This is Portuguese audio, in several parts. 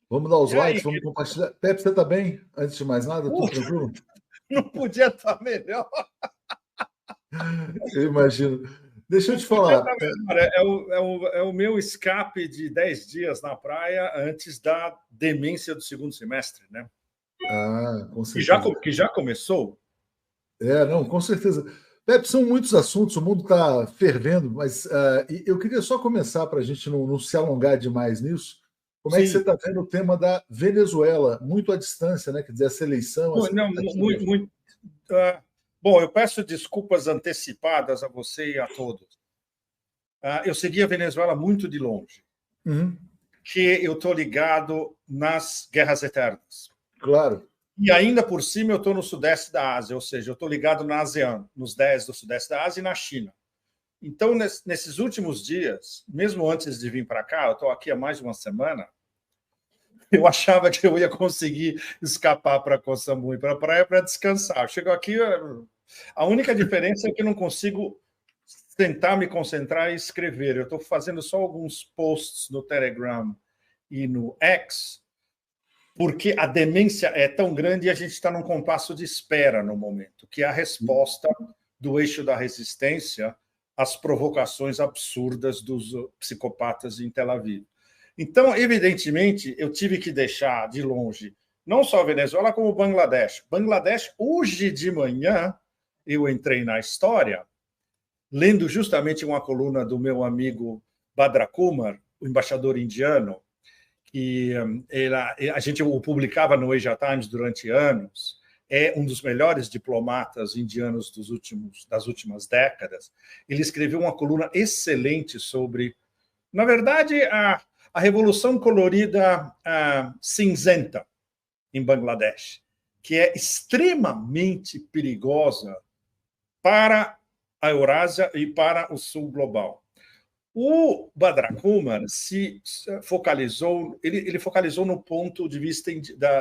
Vamos dar os E aí, likes, vamos compartilhar. Pepe, você está bem? Antes de mais nada, tudo tranquilo? não podia estar melhor. Eu imagino. Deixa eu Não te podia falar. estar melhor. É o meu escape de 10 dias na praia antes da demência do segundo semestre, né? Com Que já, certeza. que já começou. Não, com certeza. Pepe, são muitos assuntos, o mundo está fervendo, mas e eu queria só começar para a gente não se alongar demais nisso. Como é que você Sim. está vendo o tema da Venezuela, muito à distância, né? Quer dizer, essa eleição, essa Não, tentativa de. muito. Bom, eu peço desculpas antecipadas a você e a todos. Eu segui a Venezuela muito de longe, Uhum, que eu estou ligado nas guerras eternas. claro. E ainda por cima eu estou no sudeste da Ásia, ou seja, eu estou ligado na ASEAN, nos 10 do sudeste da Ásia e na China. Então, nesses últimos dias, mesmo antes de vir para cá, eu estou aqui há mais de uma semana, eu achava que eu ia conseguir escapar para Koh Samui, para a praia, para descansar. Chego aqui, a única diferença é que eu não consigo tentar me concentrar e escrever. Eu estou fazendo só alguns posts no Telegram e no X, porque a demência é tão grande e a gente está num compasso de espera no momento, que é a resposta do eixo da resistência às provocações absurdas dos psicopatas em Tel Aviv. Então, evidentemente, eu tive que deixar de longe não só a Venezuela, como o Bangladesh. Bangladesh, hoje de manhã, eu entrei na história, lendo justamente uma coluna do meu amigo Badra Kumar, o embaixador indiano, que a gente o publicava no Asia Times durante anos, é um dos melhores diplomatas indianos das últimas décadas. Ele escreveu uma coluna excelente sobre, na verdade, a Revolução Colorida cinzenta em Bangladesh, que é extremamente perigosa para a Eurásia e para o sul global. O Badra Kumar se focalizou, ele focalizou no ponto de vista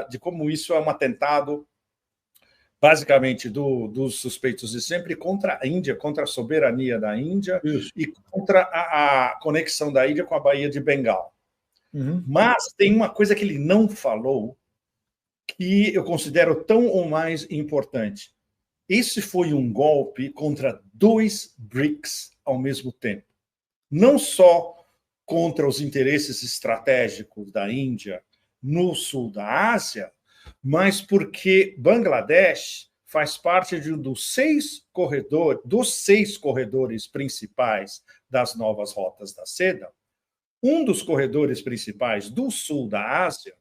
de como isso é um atentado, basicamente, dos suspeitos de sempre contra a Índia, contra a soberania da Índia Isso. e contra a conexão da Índia com a Baía de Bengal. Uhum. Mas tem uma coisa que ele não falou, que eu considero tão ou mais importante. Esse foi um golpe contra 2 BRICS ao mesmo tempo. Não só contra os interesses estratégicos da Índia no sul da Ásia, mas porque Bangladesh faz parte dos 6 corredores principais das novas rotas da seda. Um dos corredores principais do sul da Ásia,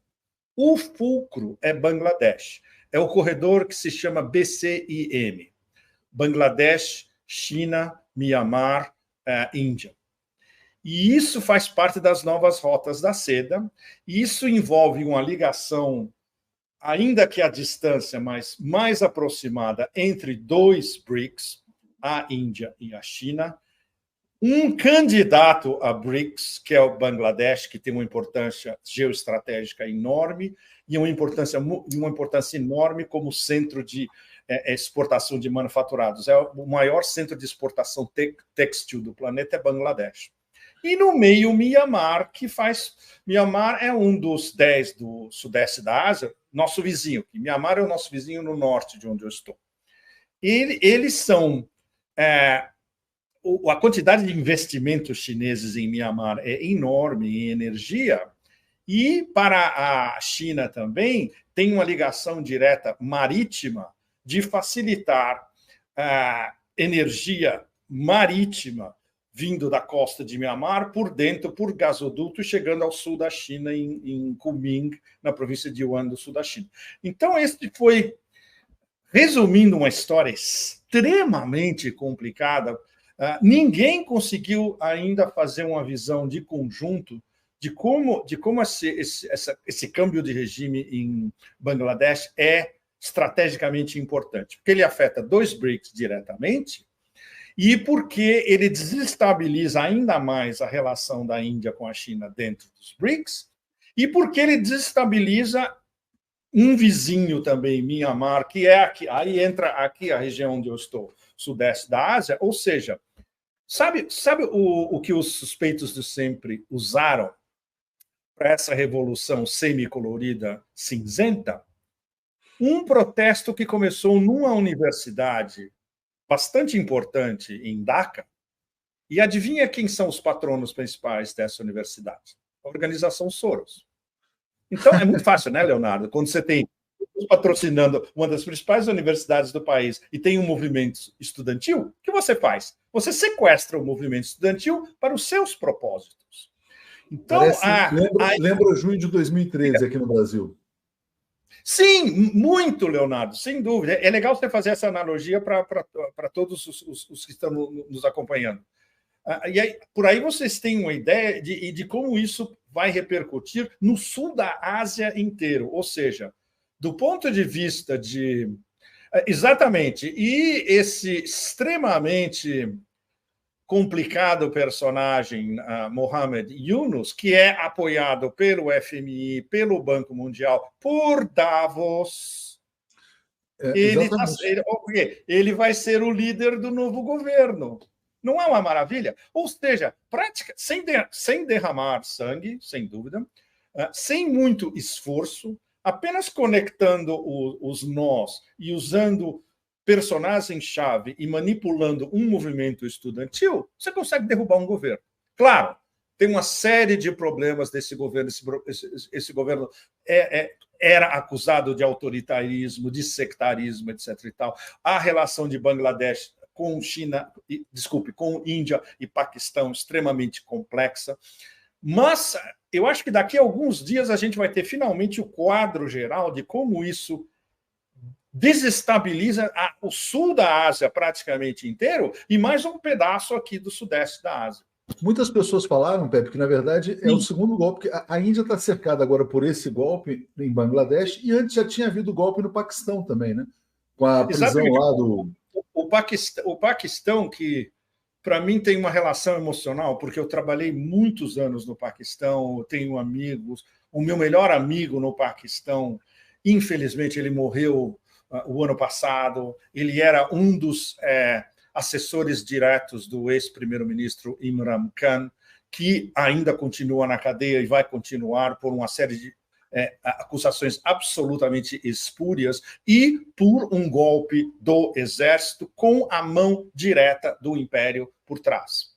o fulcro é Bangladesh. É o corredor que se chama BCIM. Bangladesh, China, Mianmar, Índia. E isso faz parte das novas rotas da seda, e isso envolve uma ligação, ainda que à distância, mas mais aproximada, entre 2 BRICS, a Índia e a China, um candidato a BRICS, que é o Bangladesh, que tem uma importância geoestratégica enorme e uma importância enorme como centro de exportação de manufaturados. É o maior centro de exportação têxtil do planeta, é Bangladesh. E no meio, Mianmar, Mianmar é um dos 10 do sudeste da Ásia, nosso vizinho. Mianmar é o nosso vizinho no norte de onde eu estou. Eles são... a quantidade de investimentos chineses em Mianmar é enorme em energia, e para a China também tem uma ligação direta marítima de facilitar a energia marítima vindo da costa de Mianmar por dentro, por gasoduto, chegando ao sul da China, em Kunming, na província de Yuan, do sul da China. Então, este foi, resumindo, uma história extremamente complicada. Ninguém conseguiu ainda fazer uma visão de conjunto de como esse câmbio de regime em Bangladesh é estrategicamente importante, porque ele afeta 2 BRICS diretamente, e porque ele desestabiliza ainda mais a relação da Índia com a China dentro dos BRICS, e porque ele desestabiliza um vizinho também, Mianmar, que é aqui, aí entra aqui a região onde eu estou, sudeste da Ásia, ou seja, sabe o que os suspeitos de sempre usaram para essa revolução semicolorida cinzenta, um protesto que começou numa universidade bastante importante em Dhaka. E adivinha quem são os patronos principais dessa universidade? A Organização Soros. Então, é muito fácil, né, Leonardo? Quando você tem patrocinando uma das principais universidades do país e tem um movimento estudantil, o que você faz? Você sequestra o movimento estudantil para os seus propósitos. Então, lembra junho de 2013 aqui no Brasil. Sim, muito, Leonardo, sem dúvida. É legal você fazer essa analogia para todos os que estão nos acompanhando. E aí, por aí vocês têm uma ideia de como isso vai repercutir no sul da Ásia inteiro. Ou seja, do ponto de vista de... Exatamente. E esse extremamente complicado personagem, Mohamed Yunus, que é apoiado pelo FMI, pelo Banco Mundial, por Davos, ele vai ser o líder do novo governo. Não é uma maravilha? Ou seja, sem derramar sangue, sem dúvida, sem muito esforço, apenas conectando os nós e usando personagem-chave e manipulando um movimento estudantil, você consegue derrubar um governo. Claro, tem uma série de problemas desse governo. Esse governo era acusado de autoritarismo, de sectarismo, etc. e tal. A relação de Bangladesh com com Índia e Paquistão extremamente complexa. Mas eu acho que daqui a alguns dias a gente vai ter finalmente o quadro geral de como isso desestabiliza o sul da Ásia praticamente inteiro e mais um pedaço aqui do sudeste da Ásia. Muitas pessoas falaram, Pepe, que na verdade é o segundo golpe, que a Índia está cercada agora por esse golpe em Bangladesh, e antes já tinha havido golpe no Paquistão também, né? Com a prisão Exatamente. lá do... O Paquistão, que para mim tem uma relação emocional, porque eu trabalhei muitos anos no Paquistão, eu tenho amigos, o meu melhor amigo no Paquistão, infelizmente ele morreu o ano passado, ele era um dos assessores diretos do ex-primeiro-ministro Imran Khan, que ainda continua na cadeia e vai continuar por uma série de acusações absolutamente espúrias e por um golpe do exército com a mão direta do império por trás.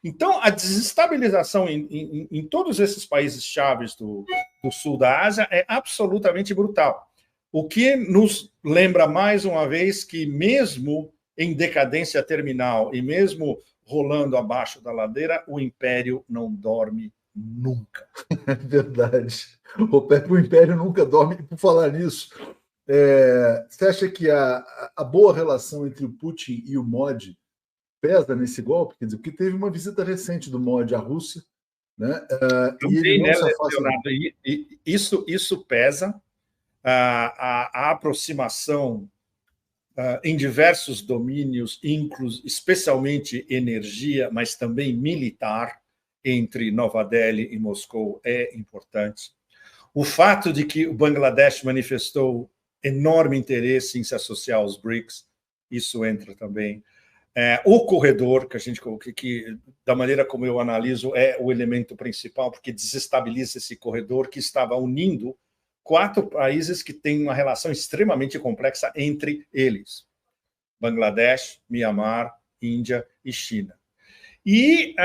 Então, a desestabilização em todos esses países chaves do sul da Ásia é absolutamente brutal. O que nos lembra, mais uma vez, que mesmo em decadência terminal e mesmo rolando abaixo da ladeira, o império não dorme nunca. É verdade. O império nunca dorme. E por falar nisso, você acha que a boa relação entre o Putin e o Modi pesa nesse golpe? Quer dizer, porque teve uma visita recente do Modi à Rússia, né? E ele não se afasta... Isso pesa. A aproximação em diversos domínios, especialmente energia, mas também militar, entre Nova Delhi e Moscou é importante. O fato de que o Bangladesh manifestou enorme interesse em se associar aos BRICS, isso entra também. O corredor, que da maneira como eu analiso, é o elemento principal, porque desestabiliza esse corredor que estava unindo 4 países que têm uma relação extremamente complexa entre eles: Bangladesh, Mianmar, Índia e China. E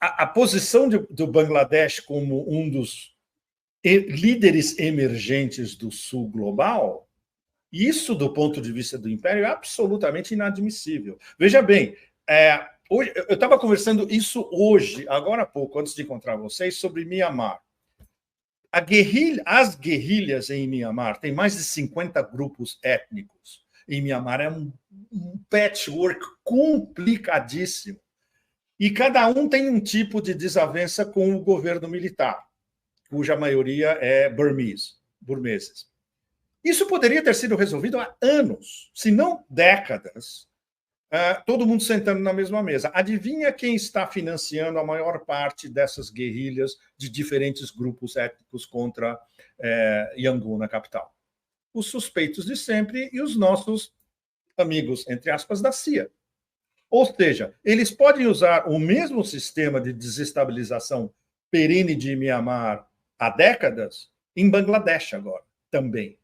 a posição do Bangladesh como um dos líderes emergentes do sul global, isso, do ponto de vista do império, é absolutamente inadmissível. Veja bem, eu estava conversando isso hoje, agora há pouco, antes de encontrar vocês, sobre Mianmar. As guerrilhas em Mianmar, tem mais de 50 grupos étnicos em Mianmar, é um patchwork complicadíssimo. E cada um tem um tipo de desavença com o governo militar, cuja maioria é burmeses. Isso poderia ter sido resolvido há anos, se não décadas, todo mundo sentando na mesma mesa. Adivinha quem está financiando a maior parte dessas guerrilhas de diferentes grupos étnicos contra Yangon, na capital? Os suspeitos de sempre e os nossos amigos, entre aspas, da CIA. Ou seja, eles podem usar o mesmo sistema de desestabilização perene de Mianmar há décadas, em Bangladesh agora também.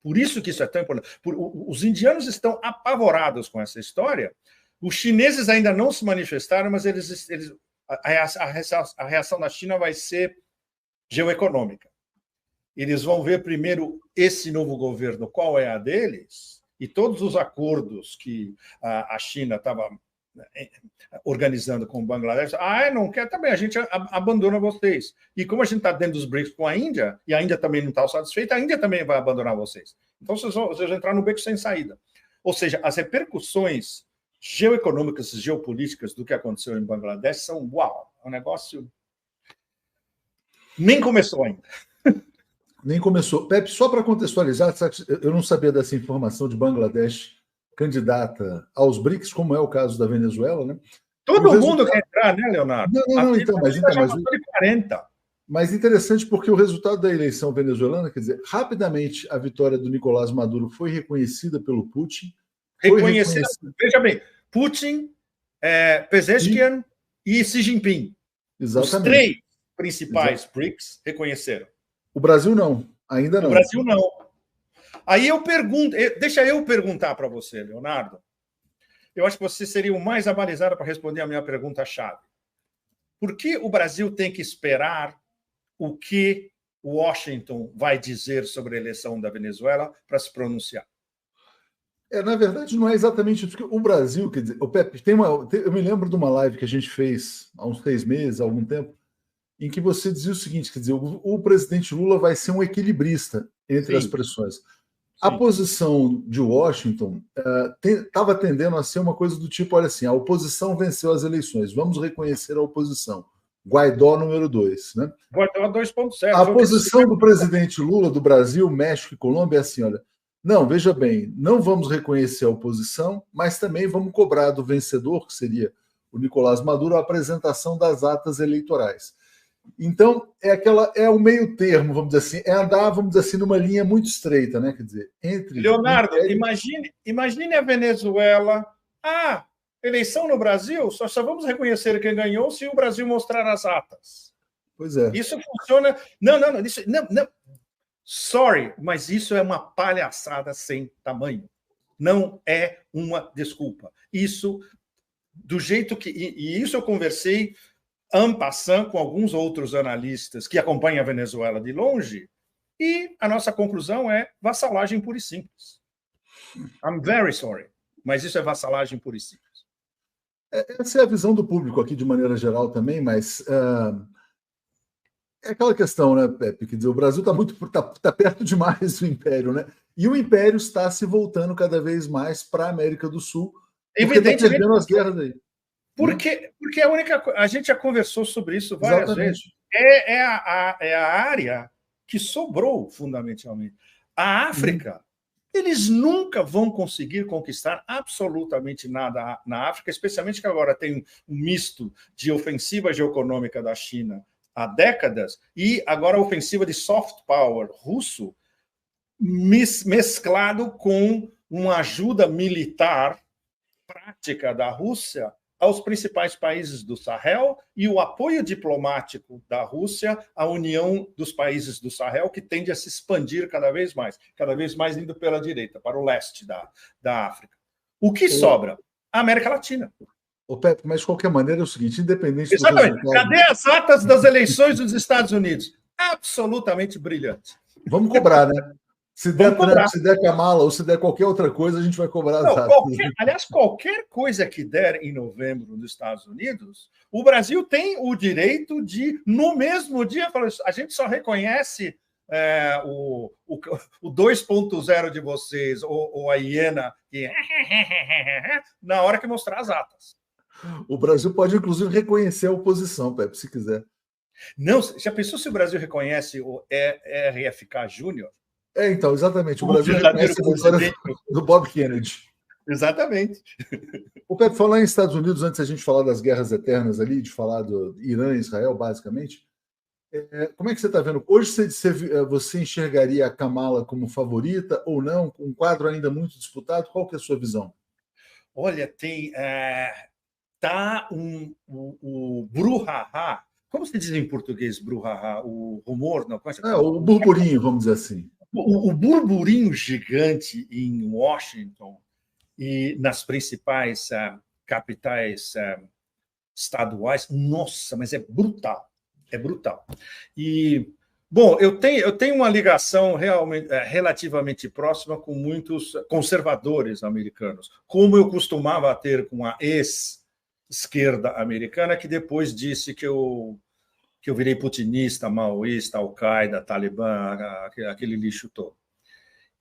Por isso que isso é tão importante. Os indianos estão apavorados com essa história. Os chineses ainda não se manifestaram, mas a reação da China vai ser geoeconômica. Eles vão ver primeiro esse novo governo, qual é a deles, e todos os acordos que a China estava organizando com o Bangladesh. Não quer também, a gente abandona vocês. E como a gente está dentro dos BRICS com a Índia, e a Índia também não está satisfeita, a Índia também vai abandonar vocês. Então, vocês vão entrar no beco sem saída. Ou seja, as repercussões geoeconômicas e geopolíticas do que aconteceu em Bangladesh são uau, é um negócio... Nem começou ainda. Nem começou. Pepe, só para contextualizar, eu não sabia dessa informação de Bangladesh candidata aos BRICS, como é o caso da Venezuela, né? Todo mundo quer entrar, né, Leonardo? Não, então, mas já passou de 40. Mas interessante porque o resultado da eleição venezuelana, quer dizer, rapidamente a vitória do Nicolás Maduro foi reconhecida pelo Putin. Reconhecida, veja bem, Putin, Pezeshkian e Xi Jinping. Exatamente. Os três principais BRICS reconheceram. O Brasil não, ainda não. O Brasil não. Aí eu pergunto, deixa eu perguntar para você, Leonardo. Eu acho que você seria o mais avalizado para responder a minha pergunta-chave. Por que o Brasil tem que esperar o que Washington vai dizer sobre a eleição da Venezuela para se pronunciar? Na verdade, não é exatamente isso. O Brasil, quer dizer, o Pepe, eu me lembro de uma live que a gente fez há uns 3 meses, há algum tempo, em que você dizia o seguinte, quer dizer, o presidente Lula vai ser um equilibrista entre as pressões. A posição de Washington estava tendendo a ser uma coisa do tipo, olha assim, a oposição venceu as eleições, vamos reconhecer a oposição. Guaidó número 2. Né? Guaidó 2.0. A posição do presidente Lula, do Brasil, México e Colômbia é assim, olha, não, veja bem, não vamos reconhecer a oposição, mas também vamos cobrar do vencedor, que seria o Nicolás Maduro, a apresentação das atas eleitorais. Então, é o meio termo, vamos dizer assim, andar, vamos dizer assim, numa linha muito estreita, né? Quer dizer, entre... Leonardo, imagine a Venezuela. Eleição no Brasil, só vamos reconhecer quem ganhou se o Brasil mostrar as atas. Pois é. Isso funciona... Não. Sorry, mas isso é uma palhaçada sem tamanho. Não é uma desculpa. Isso, do jeito que... E isso eu conversei en passant com alguns outros analistas que acompanham a Venezuela de longe, e a nossa conclusão é vassalagem pura e simples. I'm very sorry, mas isso é vassalagem pura e simples. Essa é a visão do público aqui, de maneira geral, também, mas é aquela questão, né, Pepe? Quer dizer, o Brasil está perto demais do Império, né? E o Império está se voltando cada vez mais para a América do Sul, porque está perdendo as guerras aí. Porque a gente já conversou sobre isso várias vezes. É a área que sobrou, fundamentalmente. A África, eles nunca vão conseguir conquistar absolutamente nada na África, especialmente que agora tem um misto de ofensiva geoeconômica da China há décadas e agora a ofensiva de soft power russo mesclado com uma ajuda militar prática da Rússia aos principais países do Sahel e o apoio diplomático da Rússia à União dos Países do Sahel, que tende a se expandir cada vez mais indo pela direita, para o leste da África. O que sobra? A América Latina. Pepe, mas de qualquer maneira é o seguinte, independente Exatamente. Do resultado... Cadê as atas das eleições dos Estados Unidos? Absolutamente brilhante. Vamos cobrar, né? Se der Trump, se der Kamala ou se der qualquer outra coisa, a gente vai cobrar as atas. Aliás, qualquer coisa que der em novembro nos Estados Unidos, o Brasil tem o direito de, no mesmo dia, a gente só reconhece o 2.0 de vocês, ou a hiena, na hora que mostrar as atas. O Brasil pode, inclusive, reconhecer a oposição, Pepe, se quiser. Não, já pensou se o Brasil reconhece o RFK Júnior? Então, exatamente. O Brasil reconhece a vitória do Bob Kennedy. Exatamente. O Pepe, falar em Estados Unidos, antes da gente falar das guerras eternas ali, de falar do Irã e Israel, basicamente, como é que você está vendo? Hoje você enxergaria a Kamala como favorita ou não? Um quadro ainda muito disputado? Qual que é a sua visão? Olha, tem... o brouhaha Como se diz em português, brouhaha? O rumor? Não, o burburinho, vamos dizer assim. O burburinho gigante em Washington e nas principais capitais estaduais, nossa, mas é brutal. É brutal. E, bom, eu tenho uma ligação relativamente próxima com muitos conservadores americanos, como eu costumava ter com a ex-esquerda americana, que depois disse que eu virei putinista, maoísta, Al-Qaeda, Talibã, aquele lixo todo.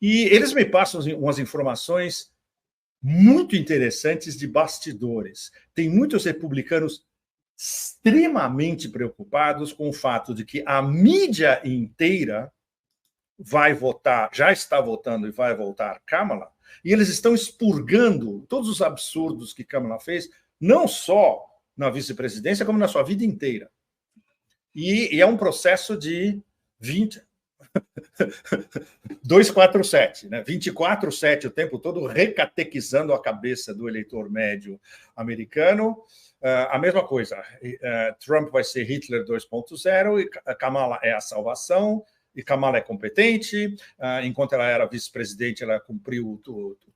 E eles me passam umas informações muito interessantes de bastidores. Tem muitos republicanos extremamente preocupados com o fato de que a mídia inteira vai votar, já está votando e vai votar Kamala, e eles estão expurgando todos os absurdos que Kamala fez, não só na vice-presidência, como na sua vida inteira. E é um processo de 247, né? 24/7 o tempo todo, recatequizando a cabeça do eleitor médio americano. A mesma coisa, Trump vai ser Hitler 2.0 e Kamala é a salvação, e Kamala é competente, enquanto ela era vice-presidente, ela cumpriu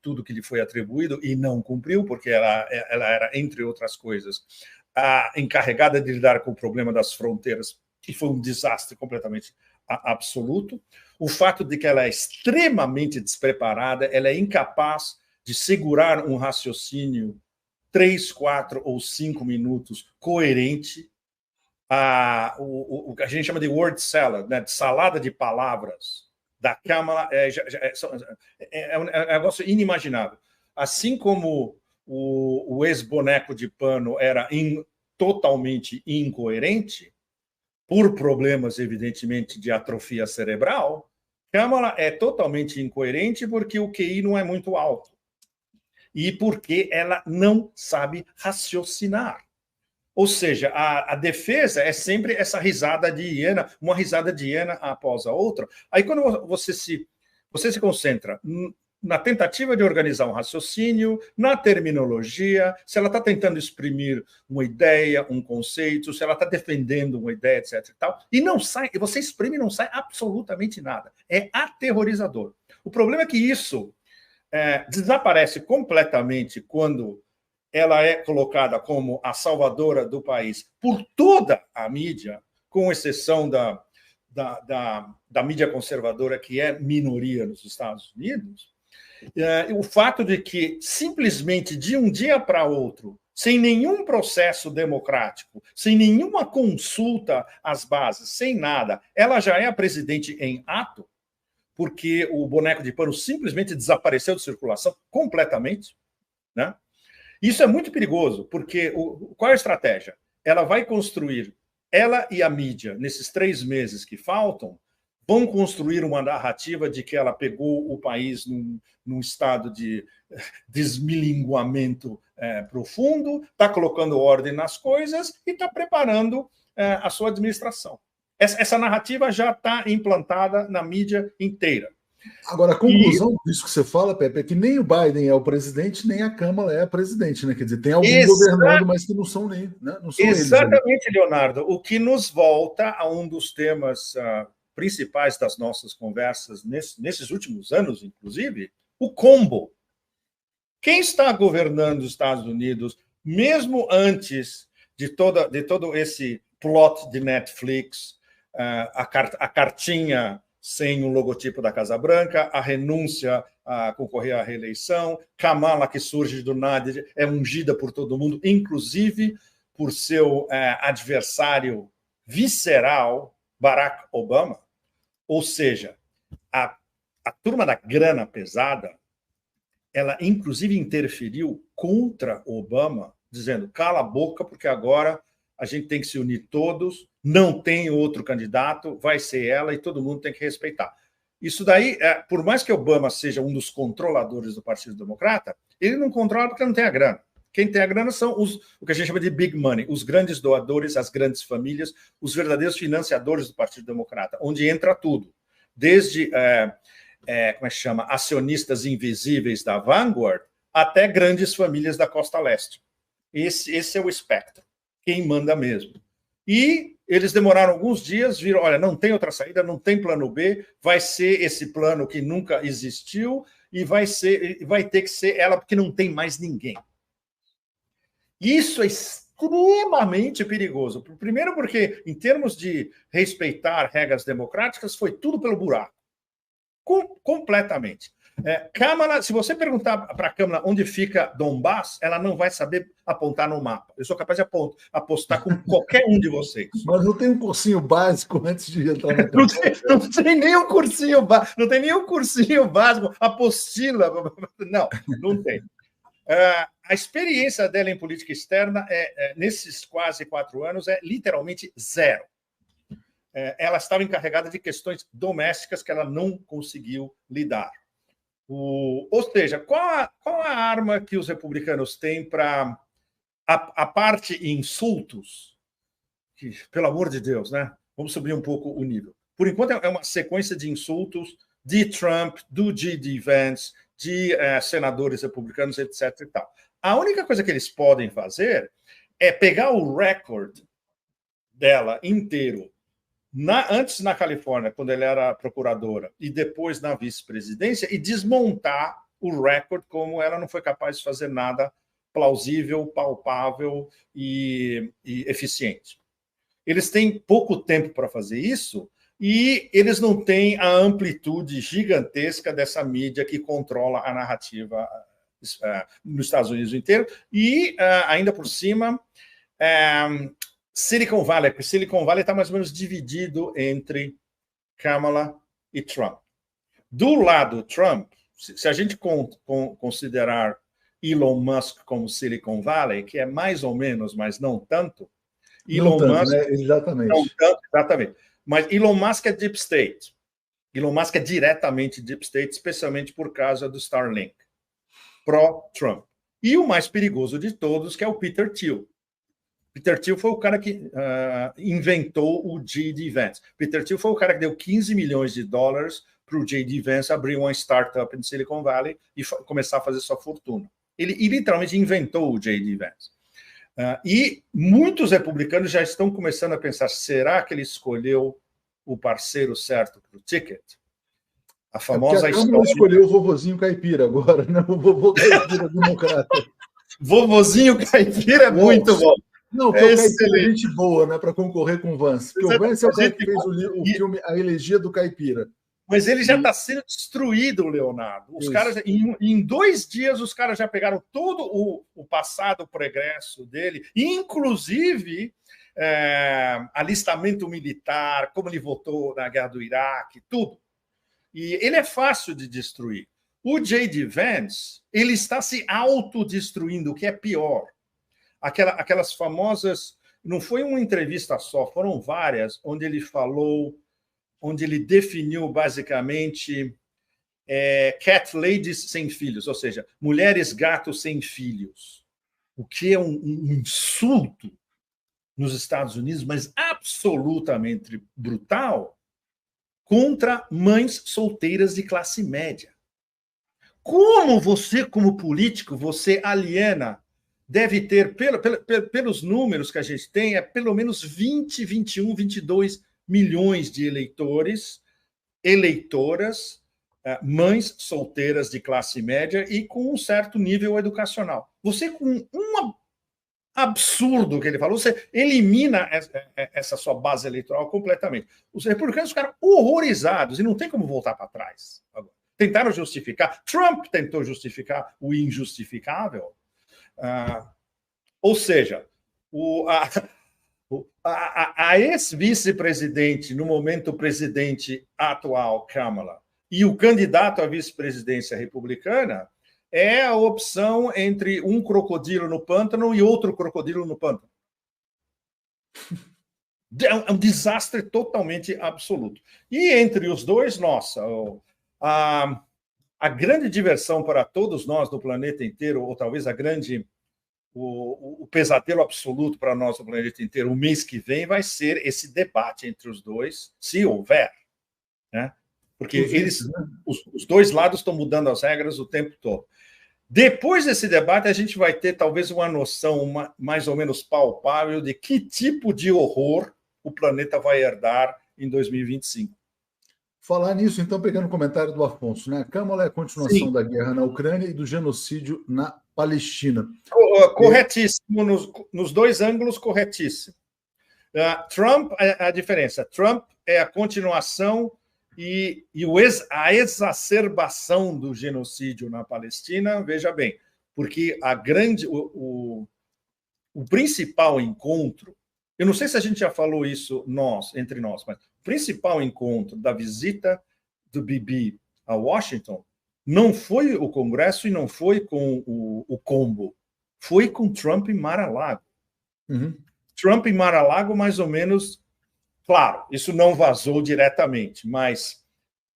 tudo que lhe foi atribuído e não cumpriu, porque ela era, entre outras coisas, a encarregada de lidar com o problema das fronteiras, que foi um desastre completamente absoluto. O fato de que ela é extremamente despreparada, ela é incapaz de segurar um raciocínio 3, 4 ou 5 minutos coerente, o que a gente chama de word salad, né, de salada de palavras da Kamala, é um negócio inimaginável. Assim como o ex-boneco de pano era totalmente incoerente, por problemas, evidentemente, de atrofia cerebral, Kamala é totalmente incoerente porque o QI não é muito alto. E porque ela não sabe raciocinar. Ou seja, a defesa é sempre essa risada de hiena, uma risada de hiena após a outra. Aí, quando você se concentra na tentativa de organizar um raciocínio, na terminologia, se ela está tentando exprimir uma ideia, um conceito, se ela está defendendo uma ideia, etc. E não sai, você exprime e não sai absolutamente nada. É aterrorizador. O problema é que isso desaparece completamente quando ela é colocada como a salvadora do país por toda a mídia, com exceção da mídia conservadora, que é minoria nos Estados Unidos. O fato de que, simplesmente, de um dia para outro, sem nenhum processo democrático, sem nenhuma consulta às bases, sem nada, ela já é a presidente em ato, porque o boneco de pano simplesmente desapareceu de circulação completamente, né? Isso é muito perigoso, porque qual é a estratégia? Ela vai construir, ela e a mídia, nesses 3 meses que faltam, vão construir uma narrativa de que ela pegou o país num estado de desmilinguamento profundo, está colocando ordem nas coisas e está preparando a sua administração. Essa narrativa já está implantada na mídia inteira. Agora, a conclusão disso que você fala, Pepe, é que nem o Biden é o presidente, nem a Câmara é a presidente, né? Quer dizer, tem alguém governando, mas que não são nem, né? Não são exatamente, eles, Leonardo. O que nos volta a um dos temas principais das nossas conversas nesses últimos anos, inclusive, o combo. Quem está governando os Estados Unidos, mesmo antes de todo esse plot de Netflix, a cartinha sem o logotipo da Casa Branca, a renúncia a concorrer à reeleição, Kamala, que surge do nada, é ungida por todo mundo, inclusive por seu adversário visceral, Barack Obama. Ou seja, a turma da grana pesada, ela inclusive interferiu contra Obama, dizendo, cala a boca, porque agora a gente tem que se unir todos, não tem outro candidato, vai ser ela e todo mundo tem que respeitar. Isso daí, por mais que Obama seja um dos controladores do Partido Democrata, ele não controla porque não tem a grana. Quem tem a grana são o que a gente chama de big money, os grandes doadores, as grandes famílias, os verdadeiros financiadores do Partido Democrata, onde entra tudo. Desde, como é que chama, acionistas invisíveis da Vanguard, até grandes famílias da Costa Leste. Esse é o espectro. Quem manda mesmo. E eles demoraram alguns dias, viram, olha, não tem outra saída, não tem plano B, vai ser esse plano que nunca existiu e vai ter que ser ela porque não tem mais ninguém. Isso é extremamente perigoso. Primeiro porque, em termos de respeitar regras democráticas, foi tudo pelo buraco. Completamente. Câmara, se você perguntar para a Câmara onde fica Donbass, ela não vai saber apontar no mapa. Eu sou capaz de apostar com qualquer um de vocês. Mas não tem um cursinho básico antes de entrar na campanha? Não tem nenhum cursinho básico, não tem nenhum cursinho básico, apostila. Não tem. A experiência dela em política externa, nesses quase 4 anos, é literalmente zero. Ela estava encarregada de questões domésticas que ela não conseguiu lidar. Ou seja, qual a arma que os republicanos têm para a parte insultos? Que, pelo amor de Deus, né? Vamos subir um pouco o nível. Por enquanto, é uma sequência de insultos de Trump, do J.D. Vance, de senadores republicanos, etc. E tal. A única coisa que eles podem fazer é pegar o recorde dela inteiro, antes na Califórnia, quando ela era procuradora, e depois na vice-presidência, e desmontar o recorde como ela não foi capaz de fazer nada plausível, palpável e eficiente. Eles têm pouco tempo para fazer isso e eles não têm a amplitude gigantesca dessa mídia que controla a narrativa nos Estados Unidos inteiro e, ainda por cima, Silicon Valley, porque Silicon Valley está mais ou menos dividido entre Kamala e Trump. Do lado Trump, se a gente considerar Elon Musk como Silicon Valley, que é mais ou menos, mas não tanto, Elon Musk, né? Exatamente. Não tanto, exatamente. Mas Elon Musk é Deep State. Elon Musk é diretamente Deep State, especialmente por causa do Starlink, pró-Trump. E o mais perigoso de todos, que é o Peter Thiel. Peter Thiel foi o cara que inventou o J.D. Vance. Peter Thiel foi o cara que deu $15 milhões para o J.D. Vance abrir uma startup em Silicon Valley e começar a fazer sua fortuna. Ele literalmente inventou o J.D. Vance. E muitos republicanos já estão começando a pensar, será que ele escolheu o parceiro certo para o ticket? A famosa história... escolheu o vovozinho caipira agora, né? O vovô caipira democrata. Vovozinho caipira é muito bom. Não, porque o caipira é gente boa, né, para concorrer com o Vance. Porque o Vance é o cara que fez o filme A Elegia do Caipira. Mas ele já está sendo destruído, Leonardo. Os caras, em 2 dias, os caras já pegaram todo o passado, o progresso dele, inclusive alistamento militar, como ele votou na guerra do Iraque, tudo. E ele é fácil de destruir. O J.D. Vance, ele está se autodestruindo, o que é pior. Aquelas famosas... Não foi uma entrevista só, foram várias, onde ele falou... onde ele definiu, basicamente, cat ladies sem filhos, ou seja, mulheres gatos sem filhos, o que é um insulto nos Estados Unidos, mas absolutamente brutal, contra mães solteiras de classe média. Como você, como político, você aliena, deve ter, pelos números que a gente tem, pelo menos 20, 21, 22 milhões de eleitoras, mães solteiras de classe média e com um certo nível educacional. Você, com um absurdo que ele falou, você elimina essa sua base eleitoral completamente. Os republicanos ficaram horrorizados e não tem como voltar para trás. Tentaram justificar. Trump tentou justificar o injustificável. Ou seja, a ex-vice-presidente, no momento presidente atual, Kamala, e o candidato à vice-presidência republicana é a opção entre um crocodilo no pântano e outro crocodilo no pântano. É um desastre totalmente absoluto. E entre os dois, nossa, a grande diversão para todos nós do planeta inteiro, ou talvez o pesadelo absoluto para nós no planeta inteiro, o mês que vem, vai ser esse debate entre os dois, se houver, né? Porque os dois lados estão mudando as regras o tempo todo. Depois desse debate, a gente vai ter talvez uma noção mais ou menos palpável de que tipo de horror o planeta vai herdar em 2025. Falar nisso, então, pegando o comentário do Afonso, né? A Câmara é a continuação da guerra na Ucrânia e do genocídio na Palestina. Corretíssimo, nos dois ângulos, corretíssimo. Trump, a diferença, Trump é a continuação e a exacerbação do genocídio na Palestina, veja bem, porque o principal encontro, eu não sei se a gente já falou isso entre nós, mas o principal encontro da visita do Bibi a Washington não foi o Congresso e não foi com o combo, foi com Trump em Mar-a-Lago. Uhum. Trump em Mar-a-Lago, mais ou menos, claro, isso não vazou diretamente, mas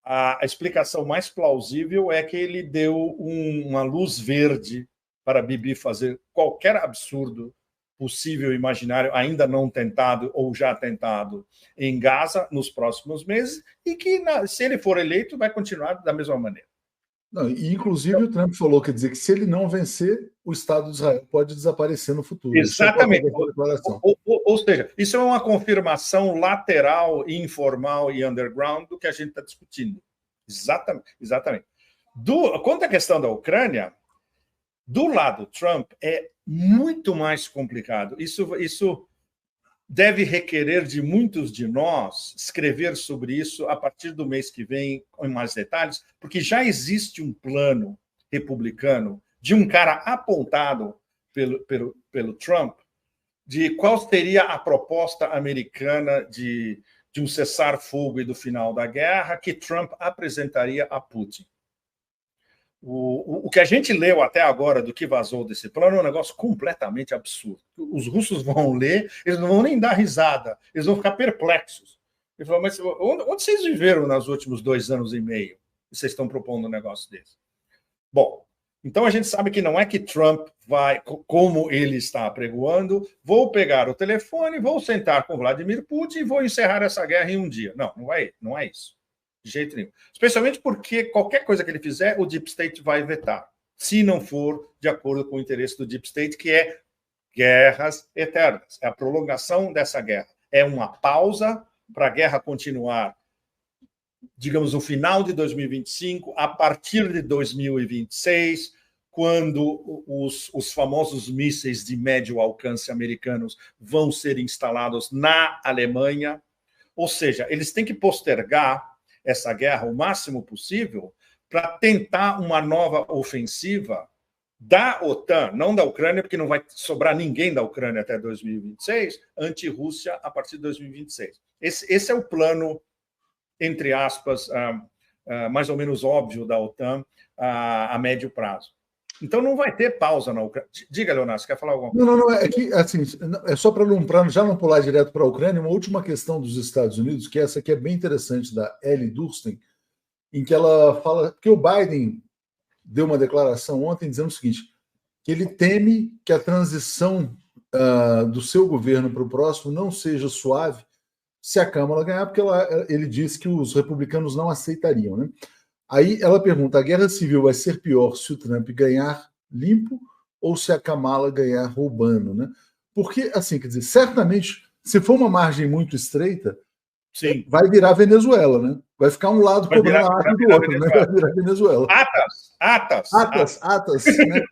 a explicação mais plausível é que ele deu uma luz verde para Bibi fazer qualquer absurdo possível, imaginário, ainda não tentado ou já tentado em Gaza nos próximos meses, e que, se ele for eleito, vai continuar da mesma maneira. Não, e, inclusive, o Trump falou, quer dizer, que se ele não vencer, o Estado de Israel pode desaparecer no futuro. Exatamente. Ou seja, isso é uma confirmação lateral, informal e underground do que a gente está discutindo. Exatamente. Quanto à questão da Ucrânia, do lado Trump é muito mais complicado. Isso deve requerer de muitos de nós escrever sobre isso a partir do mês que vem, em mais detalhes, porque já existe um plano republicano de um cara apontado pelo Trump de qual seria a proposta americana de um cessar-fogo e do final da guerra que Trump apresentaria a Putin. O que a gente leu até agora do que vazou desse plano é um negócio completamente absurdo. Os russos vão ler, eles não vão nem dar risada, eles vão ficar perplexos. Eles falam, mas onde vocês viveram nos últimos 2 anos e meio? E vocês estão propondo um negócio desse? Bom, então a gente sabe que não é que Trump vai, como ele está apregoando, vou pegar o telefone, vou sentar com Vladimir Putin e vou encerrar essa guerra em um dia. Não é isso. De jeito nenhum. Especialmente porque qualquer coisa que ele fizer, o Deep State vai vetar, se não for de acordo com o interesse do Deep State, que é guerras eternas. É a prolongação dessa guerra. É uma pausa para a guerra continuar, digamos, no final de 2025, a partir de 2026, quando os famosos mísseis de médio alcance americanos vão ser instalados na Alemanha. Ou seja, eles têm que postergar essa guerra o máximo possível para tentar uma nova ofensiva da OTAN, não da Ucrânia, porque não vai sobrar ninguém da Ucrânia até 2026, anti-Rússia a partir de 2026. Esse é o plano, entre aspas, mais ou menos óbvio da OTAN a médio prazo. Então não vai ter pausa na Ucrânia. Diga, Leonardo, você quer falar alguma coisa? Não, é que, assim, é só para já não pular direto para a Ucrânia, uma última questão dos Estados Unidos, que essa aqui é bem interessante, da Ellie Durstein, em que ela fala que o Biden deu uma declaração ontem dizendo o seguinte, que ele teme que a transição do seu governo para o próximo não seja suave se a Câmara ganhar, porque ele disse que os republicanos não aceitariam, né? Aí ela pergunta, a guerra civil vai ser pior se o Trump ganhar limpo ou se a Kamala ganhar roubando, né? Porque, assim, quer dizer, certamente, se for uma margem muito estreita, sim, vai virar Venezuela, né? Vai ficar um lado cobrando a ata do outro, né? Vai virar Venezuela. Atas, né?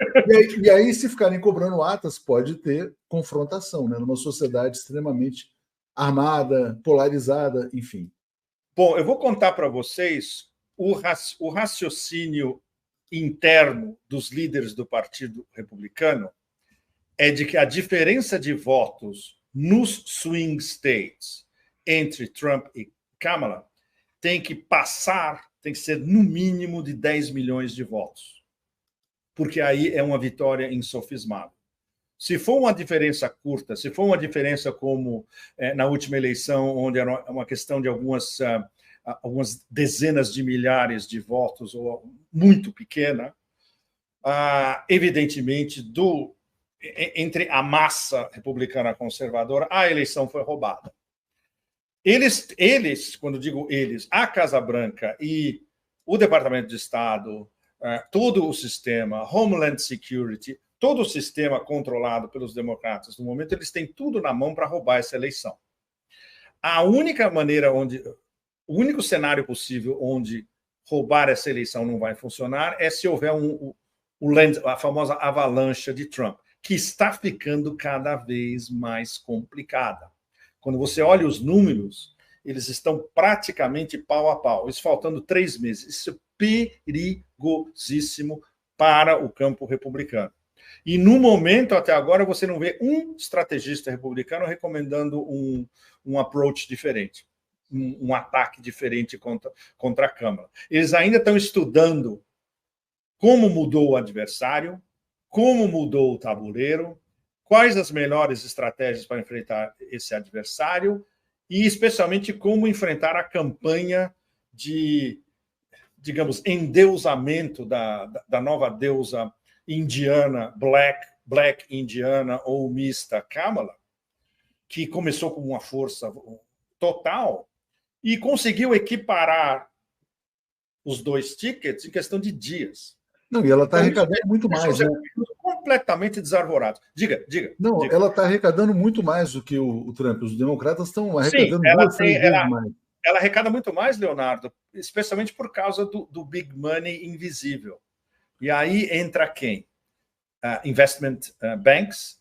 E aí, se ficarem cobrando atas, pode ter confrontação, né? Numa sociedade extremamente armada, polarizada, enfim. Bom, eu vou contar para vocês o raciocínio interno dos líderes do Partido Republicano é de que a diferença de votos nos swing states entre Trump e Kamala tem que ser no mínimo de 10 milhões de votos, porque aí é uma vitória insofismável. Se for uma diferença curta, se for uma diferença como na última eleição, onde era uma questão de algumas dezenas de milhares de votos, ou muito pequena, evidentemente, entre a massa republicana conservadora, a eleição foi roubada. Eles, quando digo eles, a Casa Branca e o Departamento de Estado, todo o sistema, Homeland Security, todo o sistema controlado pelos democratas no momento, eles têm tudo na mão para roubar essa eleição. A única maneira o único cenário possível onde roubar essa eleição não vai funcionar é se houver a famosa avalanche de Trump, que está ficando cada vez mais complicada. Quando você olha os números, eles estão praticamente pau a pau, isso faltando 3 meses. Isso é perigosíssimo para o campo republicano. E, no momento, até agora, você não vê um estrategista republicano recomendando um approach diferente, um ataque diferente contra a Câmara. Eles ainda estão estudando como mudou o adversário, como mudou o tabuleiro, quais as melhores estratégias para enfrentar esse adversário e, especialmente, como enfrentar a campanha de, digamos, endeusamento da nova deusa indiana, black indiana ou mista Kamala, que começou com uma força total e conseguiu equiparar os 2 tickets em questão de dias. Não, e ela está arrecadando muito mais, né? Completamente desarvorado. Diga. Não, diga. Ela está arrecadando muito mais do que o Trump. Os democratas estão arrecadando 2, 3 vezes mais. Ela arrecada muito mais, Leonardo, especialmente por causa do big money invisível. E aí entra quem? Investment banks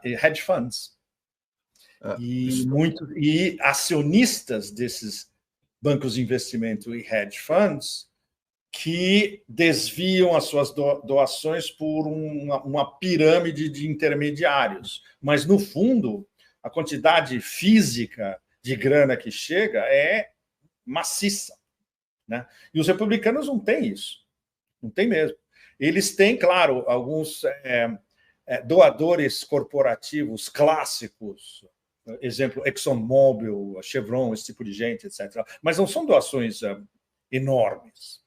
e hedge funds. E acionistas desses bancos de investimento e hedge funds que desviam as suas doações por uma pirâmide de intermediários. Mas, no fundo, a quantidade física de grana que chega é maciça, né? E os republicanos não têm isso. Não tem mesmo. Eles têm, claro, alguns doadores corporativos clássicos, exemplo, ExxonMobil, Chevron, esse tipo de gente, etc. Mas não são doações enormes.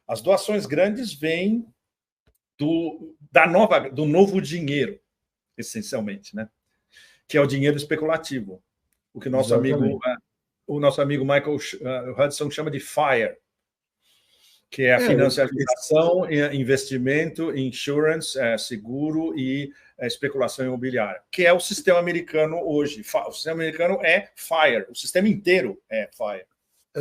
As doações grandes vêm do novo dinheiro, essencialmente, né? Que é o dinheiro especulativo, o que o nosso amigo Michael Hudson chama de FIRE, que é a financiarização, investimento, insurance, seguro e especulação imobiliária, que é o sistema americano hoje. O sistema americano é FIRE, o sistema inteiro é FIRE.